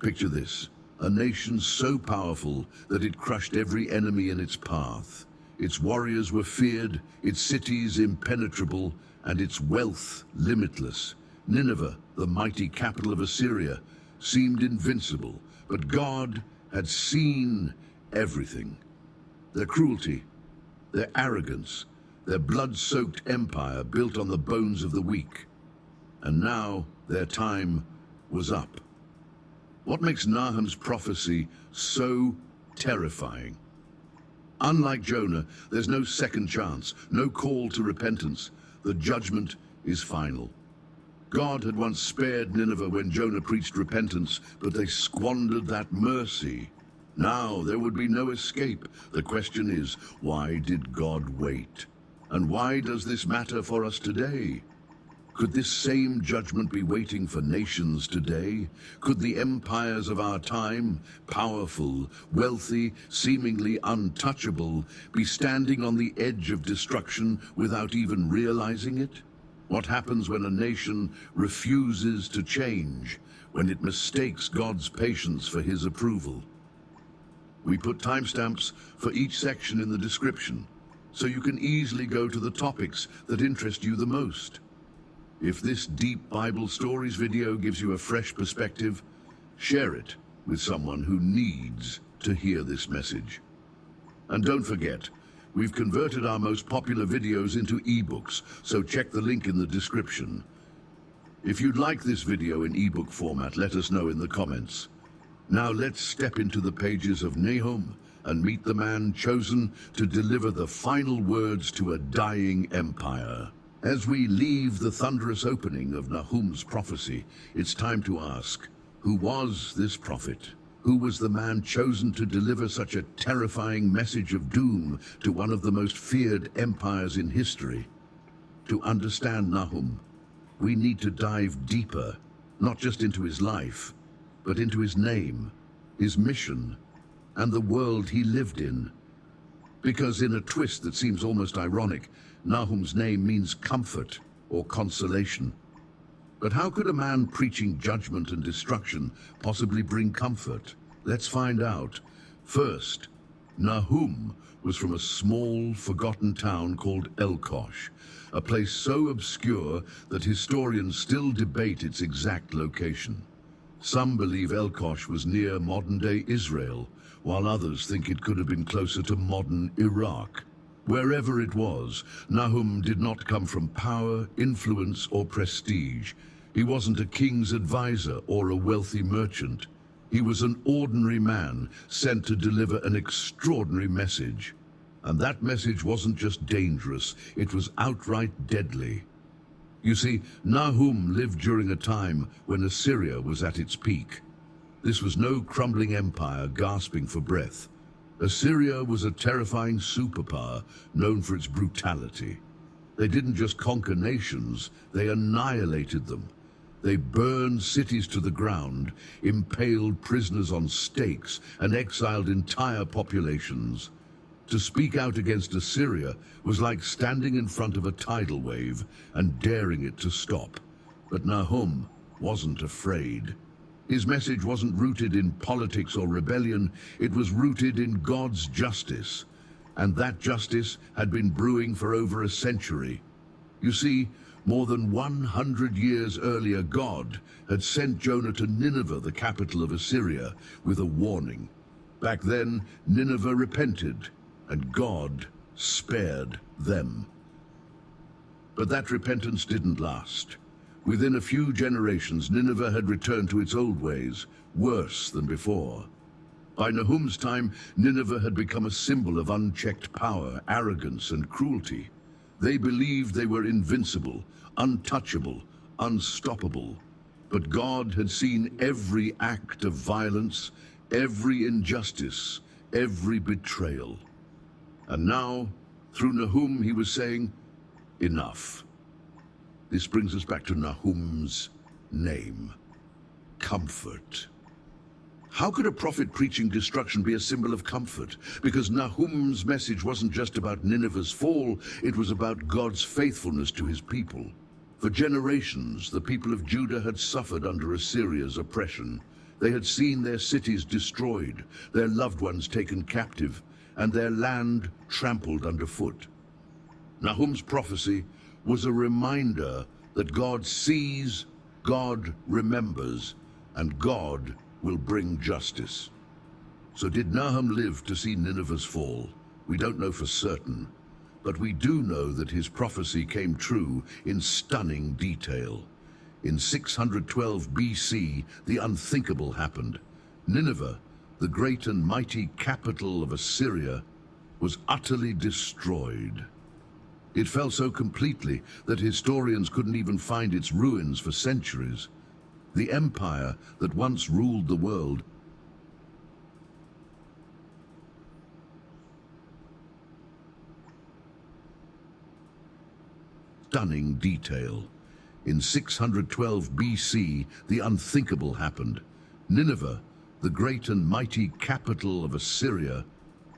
Picture this, a nation so powerful that it crushed every enemy in its path. Its warriors were feared, its cities impenetrable, and its wealth limitless. Nineveh, the mighty capital of Assyria, seemed invincible, but God had seen everything. Their cruelty, their arrogance, their blood-soaked empire built on the bones of the weak. And now their time was up. What makes Nahum's prophecy so terrifying? Unlike Jonah, there's no second chance, no call to repentance. The judgment is final. God had once spared Nineveh when Jonah preached repentance, but they squandered that mercy. Now there would be no escape. The question is, why did God wait? And why does this matter for us today? Could this same judgment be waiting for nations today? Could the empires of our time, powerful, wealthy, seemingly untouchable, be standing on the edge of destruction without even realizing it? What happens when a nation refuses to change, when it mistakes God's patience for his approval? We put timestamps for each section in the description, so you can easily go to the topics that interest you the most. If this deep Bible stories video gives you a fresh perspective, share it with someone who needs to hear this message. And don't forget, we've converted our most popular videos into ebooks, so check the link in the description. If you'd like this video in ebook format, let us know in the comments. Now let's step into the pages of Nahum and meet the man chosen to deliver the final words to a dying empire. As we leave the thunderous opening of Nahum's prophecy, it's time to ask, who was this prophet? Who was the man chosen to deliver such a terrifying message of doom to one of the most feared empires in history? To understand Nahum, we need to dive deeper, not just into his life, but into his name, his mission, and the world he lived in. Because in a twist that seems almost ironic, Nahum's name means comfort or consolation. But how could a man preaching judgment and destruction possibly bring comfort? Let's find out. First, Nahum was from a small, forgotten town called Elkosh, a place so obscure that historians still debate its exact location. Some believe Elkosh was near modern-day Israel, while others think it could have been closer to modern Iraq. Wherever it was, Nahum did not come from power, influence, or prestige. He wasn't a king's advisor or a wealthy merchant. He was an ordinary man sent to deliver an extraordinary message. And that message wasn't just dangerous, it was outright deadly. You see, Nahum lived during a time when Assyria was at its peak. This was no crumbling empire gasping for breath. Assyria was a terrifying superpower known for its brutality. They didn't just conquer nations, they annihilated them. They burned cities to the ground, impaled prisoners on stakes, and exiled entire populations. To speak out against Assyria was like standing in front of a tidal wave and daring it to stop. But Nahum wasn't afraid. His message wasn't rooted in politics or rebellion, it was rooted in God's justice. And that justice had been brewing for over a century. You see, more than 100 years earlier, God had sent Jonah to Nineveh, the capital of Assyria, with a warning. Back then, Nineveh repented, and God spared them. But that repentance didn't last. Within a few generations, Nineveh had returned to its old ways, worse than before. By Nahum's time, Nineveh had become a symbol of unchecked power, arrogance, and cruelty. They believed they were invincible, untouchable, unstoppable. But God had seen every act of violence, every injustice, every betrayal. And now, through Nahum, he was saying, enough. This brings us back to Nahum's name, comfort. How could a prophet preaching destruction be a symbol of comfort? Because Nahum's message wasn't just about Nineveh's fall, it was about God's faithfulness to his people. For generations, the people of Judah had suffered under Assyria's oppression. They had seen their cities destroyed, their loved ones taken captive, and their land trampled underfoot. Nahum's prophecy was a reminder that God sees, God remembers, and God will bring justice. So did Nahum live to see Nineveh's fall? We don't know for certain, but we do know that his prophecy came true in stunning detail. In 612 BC, the unthinkable happened. Nineveh, the great and mighty capital of Assyria, was utterly destroyed. It fell so completely that historians couldn't even find its ruins for centuries. The empire that once ruled the world stunning detail. In 612 BC, the unthinkable happened. Nineveh, the great and mighty capital of Assyria,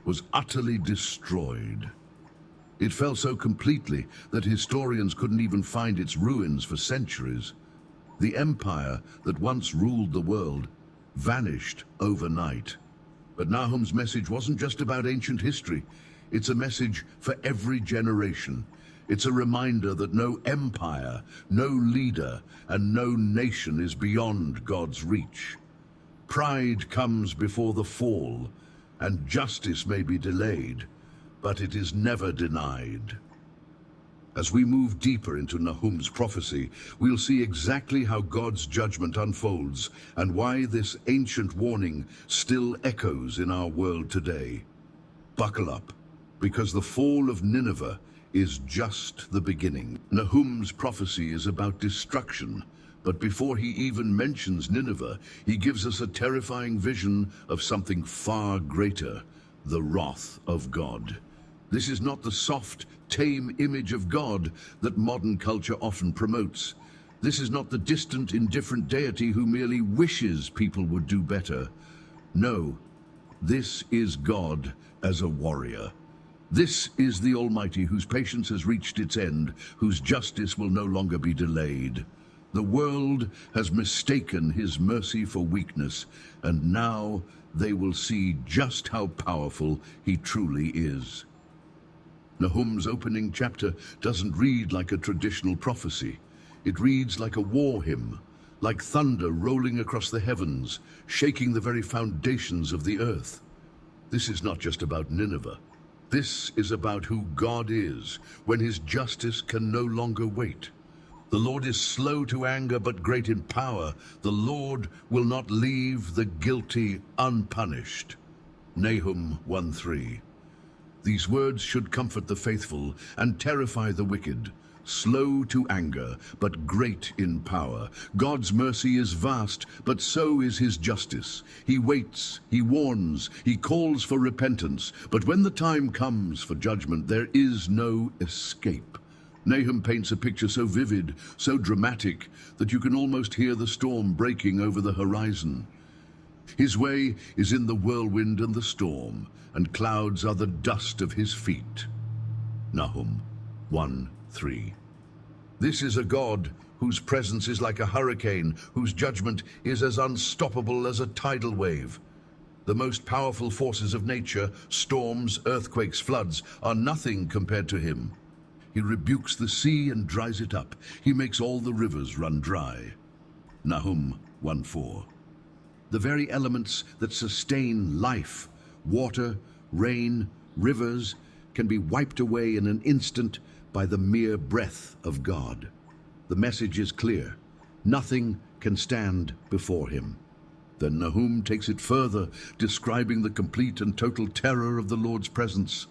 was utterly destroyed. It fell so completely that historians couldn't even find its ruins for centuries. The empire that once ruled the world vanished overnight. But Nahum's message wasn't just about ancient history. It's a message for every generation. It's a reminder that no empire, no leader, and no nation is beyond God's reach. Pride comes before the fall, and justice may be delayed, but it is never denied. As we move deeper into Nahum's prophecy, we'll see exactly how God's judgment unfolds and why this ancient warning still echoes in our world today. Buckle up, because the fall of Nineveh is just the beginning. Nahum's prophecy is about destruction, but before he even mentions Nineveh, he gives us a terrifying vision of something far greater, the wrath of God. This is not the soft, tame image of God that modern culture often promotes. This is not the distant, indifferent deity who merely wishes people would do better. No, this is God as a warrior. This is the Almighty whose patience has reached its end, whose justice will no longer be delayed. The world has mistaken his mercy for weakness, and now they will see just how powerful he truly is. Nahum's opening chapter doesn't read like a traditional prophecy. It reads like a war hymn, like thunder rolling across the heavens, shaking the very foundations of the earth. This is not just about Nineveh. This is about who God is when his justice can no longer wait. The Lord is slow to anger but great in power. The Lord will not leave the guilty unpunished. Nahum 1:3. These words should comfort the faithful and terrify the wicked. Slow to anger, but great in power. God's mercy is vast, but so is his justice. He waits, he warns, he calls for repentance, but when the time comes for judgment, there is no escape. Nahum paints a picture so vivid, so dramatic, that you can almost hear the storm breaking over the horizon. His way is in the whirlwind and the storm, and clouds are the dust of his feet. Nahum 1:3. This is a God whose presence is like a hurricane, whose judgment is as unstoppable as a tidal wave. The most powerful forces of nature, storms, earthquakes, floods, are nothing compared to him. He rebukes the sea and dries it up. He makes all the rivers run dry. Nahum 1:4. The very elements that sustain life, water, rain, rivers, can be wiped away in an instant by the mere breath of God. The message is clear. Nothing can stand before him. Then Nahum takes it further, describing the complete and total terror of the Lord's presence.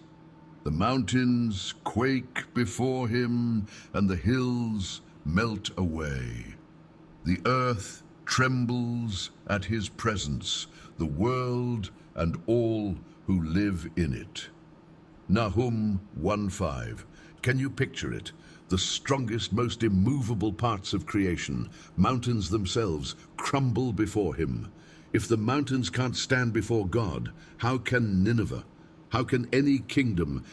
The mountains quake before him, and the hills melt away. The earth trembles at his presence, the world and all who live in it. Nahum 1:5. Can you picture it? The strongest, most immovable parts of creation, mountains themselves, crumble before him. If the mountains can't stand before God, how can Nineveh? How can any kingdom